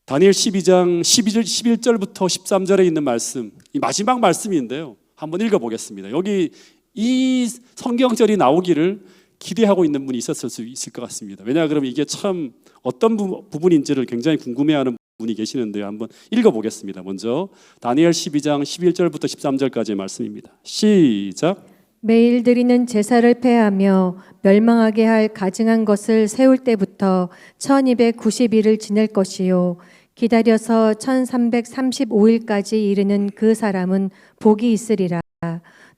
다니엘 12장 11절부터 13절에 있는 말씀, 이 마지막 말씀인데요. 한번 읽어보겠습니다. 여기 이 성경절이 나오기를 기대하고 있는 분이 있었을 수 있을 것 같습니다. 왜냐 그러면 이게 참 어떤 부분인지를 굉장히 궁금해하는 분이 계시는데요. 한번 읽어보겠습니다. 먼저 다니엘 12장 11절부터 13절까지의 말씀입니다. 시작. 매일 드리는 제사를 폐하며 멸망하게 할 가증한 것을 세울 때부터 1290일을 지낼 것이요 기다려서 1335일까지 이르는 그 사람은 복이 있으리라.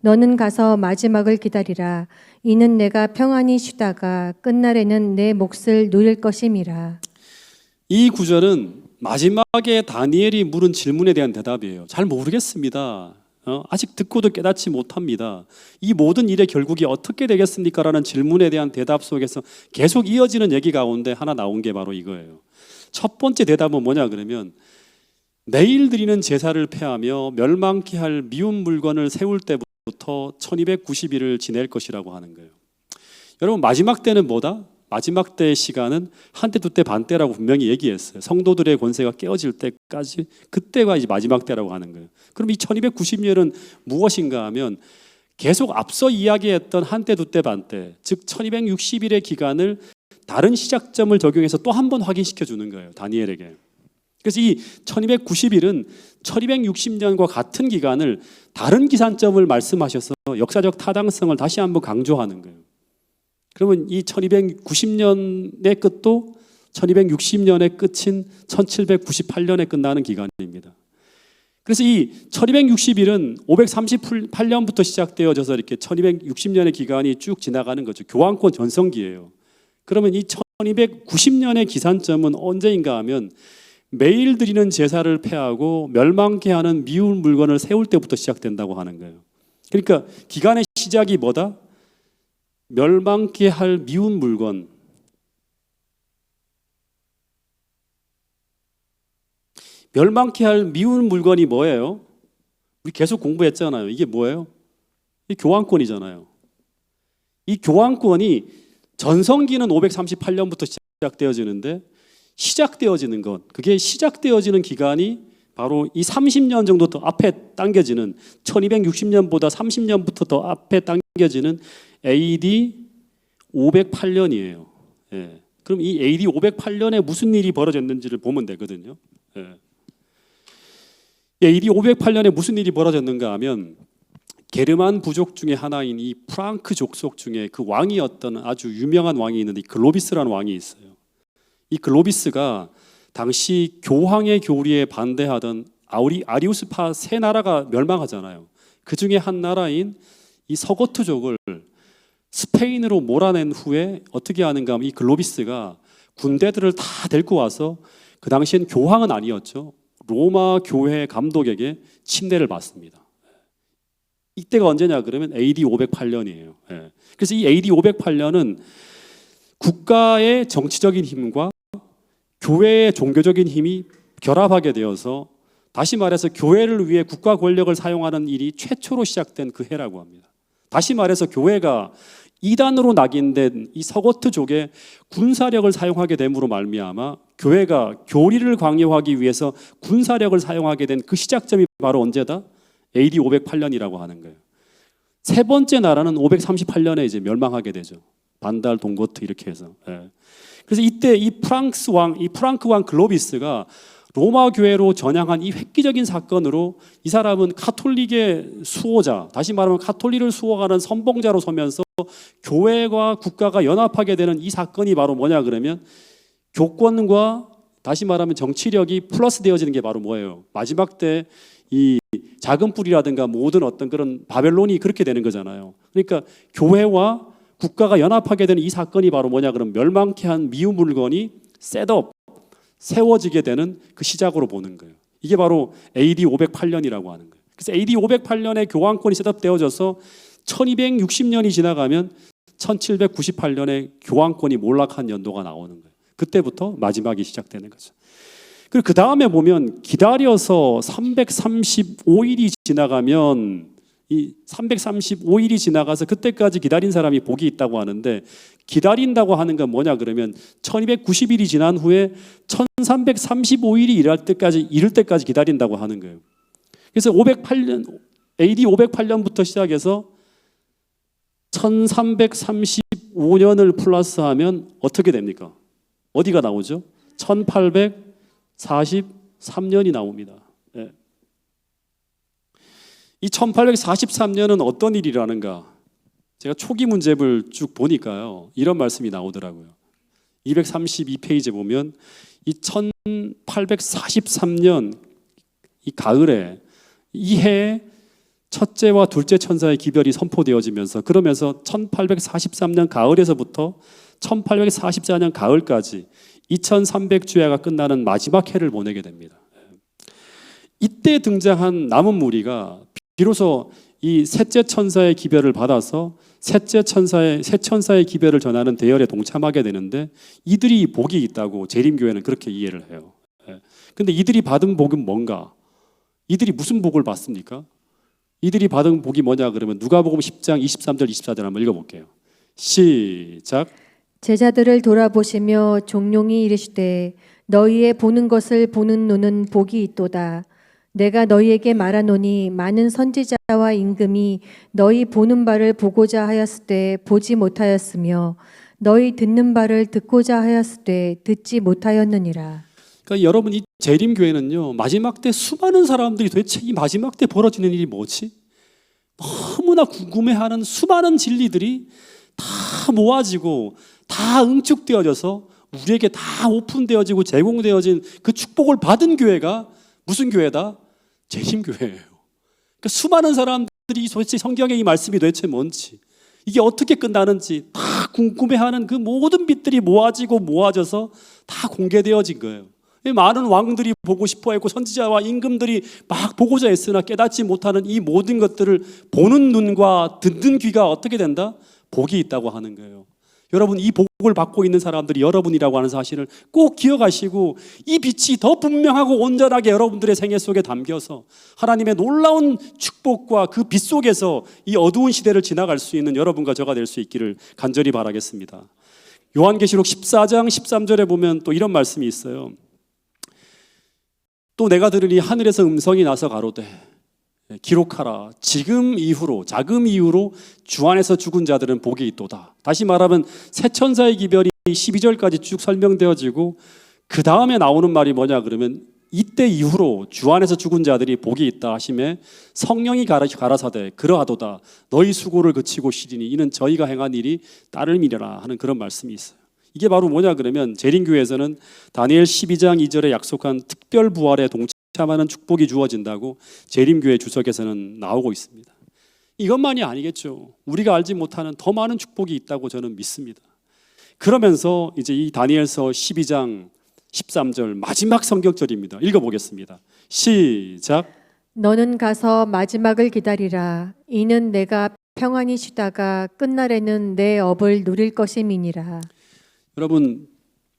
너는 가서 마지막을 기다리라. 이는 내가 평안히 쉬다가 끝날에는 내 몫을 누릴 것임이라. 이 구절은 마지막에 다니엘이 물은 질문에 대한 대답이에요. 잘 모르겠습니다. 아직 듣고도 깨닫지 못합니다. 이 모든 일의 결국이 어떻게 되겠습니까? 라는 질문에 대한 대답 속에서 계속 이어지는 얘기 가운데 하나 나온 게 바로 이거예요. 첫 번째 대답은 뭐냐 그러면 매일 드리는 제사를 폐하며 멸망케 할 미운 물건을 세울 때부터 1290일을 지낼 것이라고 하는 거예요. 여러분, 마지막 때는 뭐다? 마지막 때의 시간은 한때 두때 반때라고 분명히 얘기했어요. 성도들의 권세가 깨어질 때까지, 그때가 이제 마지막 때라고 하는 거예요. 그럼 이 1290년은 무엇인가 하면 계속 앞서 이야기했던 한때 두때 반때, 즉 1260일의 기간을 다른 시작점을 적용해서 또 한 번 확인시켜 주는 거예요, 다니엘에게. 그래서 이 1290일은 1260년과 같은 기간을 다른 기산점을 말씀하셔서 역사적 타당성을 다시 한번 강조하는 거예요. 그러면 이 1290년의 끝도 1260년의 끝인 1798년에 끝나는 기간입니다. 그래서 이 1260일은 538년부터 시작되어져서 이렇게 1260년의 기간이 쭉 지나가는 거죠. 교황권 전성기예요. 그러면 이 1290년의 기산점은 언제인가 하면 매일 드리는 제사를 폐하고 멸망케 하는 미운 물건을 세울 때부터 시작된다고 하는 거예요. 그러니까 기간의 시작이 뭐다? 멸망케 할 미운 물건. 멸망케 할 미운 물건이 뭐예요? 우리 계속 공부했잖아요. 이게 뭐예요? 이 교황권이잖아요. 이 교황권이 전성기는 538년부터 시작되어지는데 시작되어지는 것, 그게 시작되어지는 기간이 바로 이 30년 정도 더 앞에 당겨지는 1260년보다 30년부터 더 앞에 당겨지는 AD 508년이에요. 예. 그럼 이 AD 508년에 무슨 일이 벌어졌는지를 보면 되거든요. 예. AD 508년에 무슨 일이 벌어졌는가 하면 게르만 부족 중에 하나인 이 프랑크 족속 중에 그 왕이었던 아주 유명한 왕이 있는데 글로비스라는 왕이 있어요. 이 글로비스가 당시 교황의 교리에 반대하던 아리우스파 세 나라가 멸망하잖아요. 그 중에 한 나라인 이 서거트족을 스페인으로 몰아낸 후에 어떻게 하는가 하면 이 글로비스가 군대들을 다 데리고 와서 그 당시엔 교황은 아니었죠. 로마 교회 감독에게 침례를 받습니다. 이때가 언제냐 그러면 AD 508년이에요. 예. 그래서 이 AD 508년은 국가의 정치적인 힘과 교회의 종교적인 힘이 결합하게 되어서 다시 말해서 교회를 위해 국가 권력을 사용하는 일이 최초로 시작된 그 해라고 합니다. 다시 말해서 교회가 이단으로 낙인된 이 서거트족의 군사력을 사용하게 됨으로 말미암아 교회가 교리를 강요하기 위해서 군사력을 사용하게 된 그 시작점이 바로 언제다? AD 508년이라고 하는 거예요. 세 번째 나라는 538년에 이제 멸망하게 되죠. 반달, 동고트 이렇게 해서. 예. 그래서 이때 이 프랑크 왕 글로비스가 로마 교회로 전향한 이 획기적인 사건으로 이 사람은 카톨릭의 수호자, 다시 말하면 카톨릭을 수호하는 선봉자로 서면서 교회와 국가가 연합하게 되는 이 사건이 바로 뭐냐 그러면 교권과 다시 말하면 정치력이 플러스 되어지는 게 바로 뭐예요? 마지막 때 이 작은 뿔이라든가 모든 어떤 그런 바벨론이 그렇게 되는 거잖아요. 그러니까 교회와 국가가 연합하게 되는 이 사건이 바로 뭐냐 그러면 멸망케 한 미운 물건이 셋업, 세워지게 되는 그 시작으로 보는 거예요. 이게 바로 AD 508년이라고 하는 거예요. 그래서 AD 508년에 교황권이 셋업되어져서 1260년이 지나가면 1798년에 교황권이 몰락한 연도가 나오는 거예요. 그때부터 마지막이 시작되는 거죠. 그리고 그 다음에 보면 기다려서 335일이 지나가면 이 335일이 지나가서 그때까지 기다린 사람이 복이 있다고 하는데 기다린다고 하는 건 뭐냐 그러면 1290일이 지난 후에 1335일이 이를 때까지 기다린다고 하는 거예요. 그래서 508년 AD 508년부터 시작해서 1335년을 플러스하면 어떻게 됩니까? 어디가 나오죠? 1843년이 나옵니다. 네. 이 1843년은 어떤 일이라는가? 제가 초기 문제를 쭉 보니까요. 이런 말씀이 나오더라고요. 232페이지에 보면 이 1843년 이 가을에 이 해에 첫째와 둘째 천사의 기별이 선포되어지면서 그러면서 1843년 가을에서부터 1844년 가을까지 2300주야가 끝나는 마지막 해를 보내게 됩니다. 이때 등장한 남은 무리가 비로소 이 셋째 천사의 기별을 받아서 새 천사의 기별을 전하는 대열에 동참하게 되는데 이들이 복이 있다고 재림교회는 그렇게 이해를 해요. 근데 이들이 받은 복은 뭔가? 이들이 무슨 복을 받습니까? 이들이 받은 복이 뭐냐 그러면 누가복음 10장 23절 24절 한번 읽어볼게요. 시작. 제자들을 돌아보시며 종용이 이르시되 너희의 보는 것을 보는 눈은 복이 있도다. 내가 너희에게 말하노니 많은 선지자와 임금이 너희 보는 바를 보고자 하였을 때 보지 못하였으며 너희 듣는 바를 듣고자 하였을 때 듣지 못하였느니라. 그러니까 여러분 이 재림교회는요 마지막 때 수많은 사람들이 도대체 이 마지막 때 벌어지는 일이 뭐지? 너무나 궁금해하는 수많은 진리들이 다 모아지고 다 응축되어져서 우리에게 다 오픈되어지고 제공되어진 그 축복을 받은 교회가 무슨 교회다? 재림교회예요. 그러니까 수많은 사람들이 도대체 성경의 이 말씀이 도대체 뭔지 이게 어떻게 끝나는지 다 궁금해하는 그 모든 빛들이 모아지고 모아져서 다 공개되어진 거예요. 많은 왕들이 보고 싶어했고 선지자와 임금들이 막 보고자 했으나 깨닫지 못하는 이 모든 것들을 보는 눈과 듣는 귀가 어떻게 된다? 복이 있다고 하는 거예요. 여러분 이 복을 받고 있는 사람들이 여러분이라고 하는 사실을 꼭 기억하시고 이 빛이 더 분명하고 온전하게 여러분들의 생애 속에 담겨서 하나님의 놀라운 축복과 그 빛 속에서 이 어두운 시대를 지나갈 수 있는 여러분과 저가 될 수 있기를 간절히 바라겠습니다. 요한계시록 14장 13절에 보면 또 이런 말씀이 있어요. 또 내가 들으니 하늘에서 음성이 나서 가로되 기록하라. 지금 이후로 주 안에서 죽은 자들은 복이 있도다. 다시 말하면 새 천사의 기별이 12절까지 쭉 설명되어지고 그 다음에 나오는 말이 뭐냐 그러면 이때 이후로 주 안에서 죽은 자들이 복이 있다 하심에 성령이 가라사대 그러하도다. 너희 수고를 그치고 쉬리니 이는 저희가 행한 일이 따름이라 하는 그런 말씀이 있어요. 이게 바로 뭐냐 그러면 재림교회에서는 다니엘 12장 2절에 약속한 특별 부활에 동참하는 축복이 주어진다고 재림교회 주석에서는 나오고 있습니다. 이것만이 아니겠죠. 우리가 알지 못하는 더 많은 축복이 있다고 저는 믿습니다. 그러면서 이제 이 다니엘서 12장 13절 마지막 성경절입니다. 읽어보겠습니다. 시작. 너는 가서 마지막을 기다리라. 이는 내가 평안히 쉬다가 끝날에는 내 업을 누릴 것임이니라. 여러분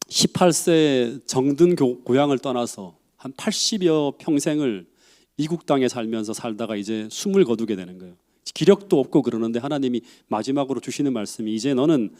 18세 정든 고향을 떠나서 한 80여 평생을 이국 땅에 살면서 살다가 이제 숨을 거두게 되는 거예요. 기력도 없고 그러는데 하나님이 마지막으로 주시는 말씀이 이제 너는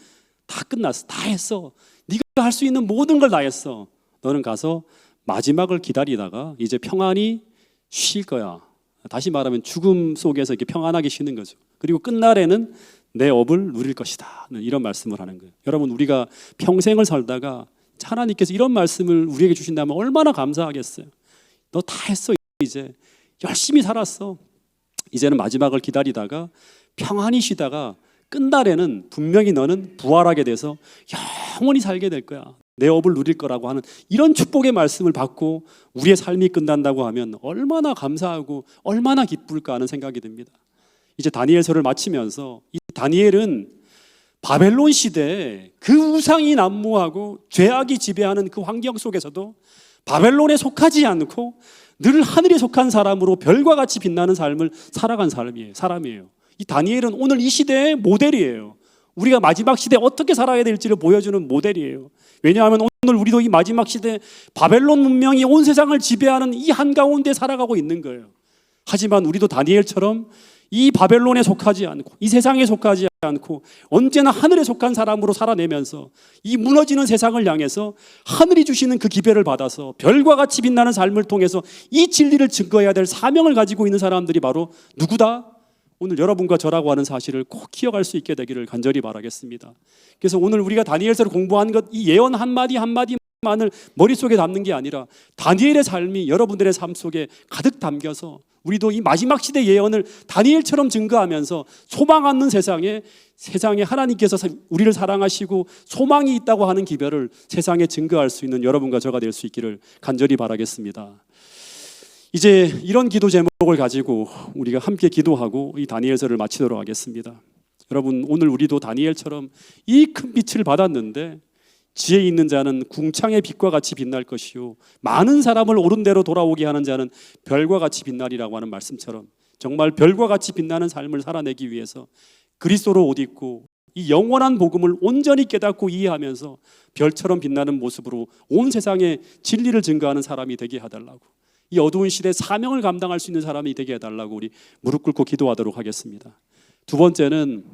다 끝났어. 다 했어. 네가 할 수 있는 모든 걸 다 했어. 너는 가서 마지막을 기다리다가 이제 평안히 쉴 거야. 다시 말하면 죽음 속에서 이렇게 평안하게 쉬는 거죠. 그리고 끝날에는 내 업을 누릴 것이다. 이런 말씀을 하는 거예요. 여러분, 우리가 평생을 살다가 하나님께서 이런 말씀을 우리에게 주신다면 얼마나 감사하겠어요. 너 다 했어. 이제 열심히 살았어. 이제는 마지막을 기다리다가 평안히 쉬다가 끝날에는 분명히 너는 부활하게 돼서 영원히 살게 될 거야. 내 업을 누릴 거라고 하는 이런 축복의 말씀을 받고 우리의 삶이 끝난다고 하면 얼마나 감사하고 얼마나 기쁠까 하는 생각이 듭니다. 이제 다니엘서를 마치면서 이 다니엘은 바벨론 시대에 그 우상이 난무하고 죄악이 지배하는 그 환경 속에서도 바벨론에 속하지 않고 늘 하늘에 속한 사람으로 별과 같이 빛나는 삶을 살아간 사람이에요. 이 다니엘은 오늘 이 시대의 모델이에요. 우리가 마지막 시대에 어떻게 살아야 될지를 보여주는 모델이에요. 왜냐하면 오늘 우리도 이 마지막 시대에 바벨론 문명이 온 세상을 지배하는 이 한가운데 살아가고 있는 거예요. 하지만 우리도 다니엘처럼 이 바벨론에 속하지 않고 이 세상에 속하지 않고 언제나 하늘에 속한 사람으로 살아내면서 이 무너지는 세상을 향해서 하늘이 주시는 그 기별을 받아서 별과 같이 빛나는 삶을 통해서 이 진리를 증거해야 될 사명을 가지고 있는 사람들이 바로 누구다? 오늘 여러분과 저라고 하는 사실을 꼭 기억할 수 있게 되기를 간절히 바라겠습니다. 그래서 오늘 우리가 다니엘서를 공부한 것, 이 예언 한마디 한마디만을 머릿속에 담는 게 아니라 다니엘의 삶이 여러분들의 삶 속에 가득 담겨서 우리도 이 마지막 시대 예언을 다니엘처럼 증거하면서 소망 없는 세상에 하나님께서 우리를 사랑하시고 소망이 있다고 하는 기별을 세상에 증거할 수 있는 여러분과 저가 될 수 있기를 간절히 바라겠습니다. 이제 이런 기도 제목을 가지고 우리가 함께 기도하고 이 다니엘서를 마치도록 하겠습니다. 여러분, 오늘 우리도 다니엘처럼 이 큰 빛을 받았는데 지혜 있는 자는 궁창의 빛과 같이 빛날 것이요 많은 사람을 옳은 대로 돌아오게 하는 자는 별과 같이 빛나리라고 하는 말씀처럼 정말 별과 같이 빛나는 삶을 살아내기 위해서 그리스도로 옷 입고 이 영원한 복음을 온전히 깨닫고 이해하면서 별처럼 빛나는 모습으로 온 세상에 진리를 증거하는 사람이 되게 해달라고, 이 어두운 시대에 사명을 감당할 수 있는 사람이 되게 해달라고 우리 무릎 꿇고 기도하도록 하겠습니다. 두 번째는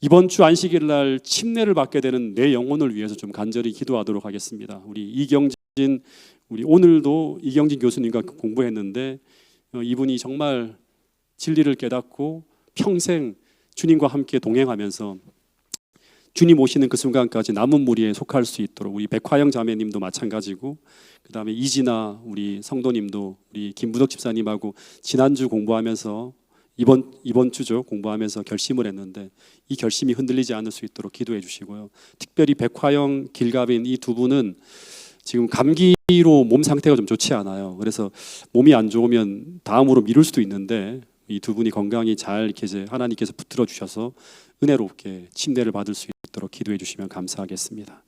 이번 주 안식일 날 침례를 받게 되는 내 영혼을 위해서 좀 간절히 기도하도록 하겠습니다. 우리 오늘도 이경진 교수님과 공부했는데 이분이 정말 진리를 깨닫고 평생 주님과 함께 동행하면서 주님 오시는 그 순간까지 남은 무리에 속할 수 있도록 우리 백화영 자매님도 마찬가지고 그다음에 이진아 우리 성도님도 우리 김부덕 집사님하고 지난주 공부하면서 이번 주죠. 공부하면서 결심을 했는데 이 결심이 흔들리지 않을 수 있도록 기도해 주시고요. 특별히 백화영, 길가빈 이 두 분은 지금 감기로 몸 상태가 좀 좋지 않아요. 그래서 몸이 안 좋으면 다음으로 미룰 수도 있는데 이 두 분이 건강히 잘 이렇게 이제 하나님께서 붙들어 주셔서 은혜롭게 침례를 받을 수 있도록 기도해 주시면 감사하겠습니다.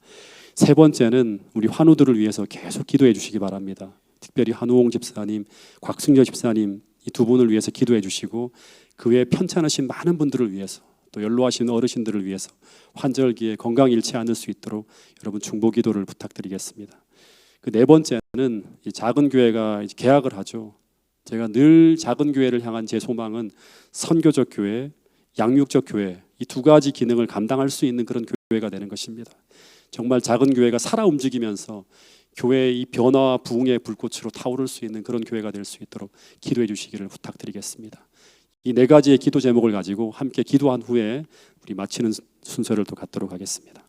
세 번째는 우리 환우들을 위해서 계속 기도해 주시기 바랍니다. 특별히 한우홍 집사님, 곽승려 집사님 이 두 분을 위해서 기도해 주시고 그 외에 편찮으신 많은 분들을 위해서 또 연로하신 어르신들을 위해서 환절기에 건강 잃지 않을 수 있도록 여러분 중보 기도를 부탁드리겠습니다. 그 네 번째는 이 작은 교회가 이제 개학을 하죠. 제가 늘 작은 교회를 향한 제 소망은 선교적 교회, 양육적 교회 이 두 가지 기능을 감당할 수 있는 그런 교회가 되는 것입니다. 정말 작은 교회가 살아 움직이면서 교회의 이 변화와 부흥의 불꽃으로 타오를 수 있는 그런 교회가 될 수 있도록 기도해 주시기를 부탁드리겠습니다. 이 네 가지의 기도 제목을 가지고 함께 기도한 후에 우리 마치는 순서를 또 갖도록 하겠습니다.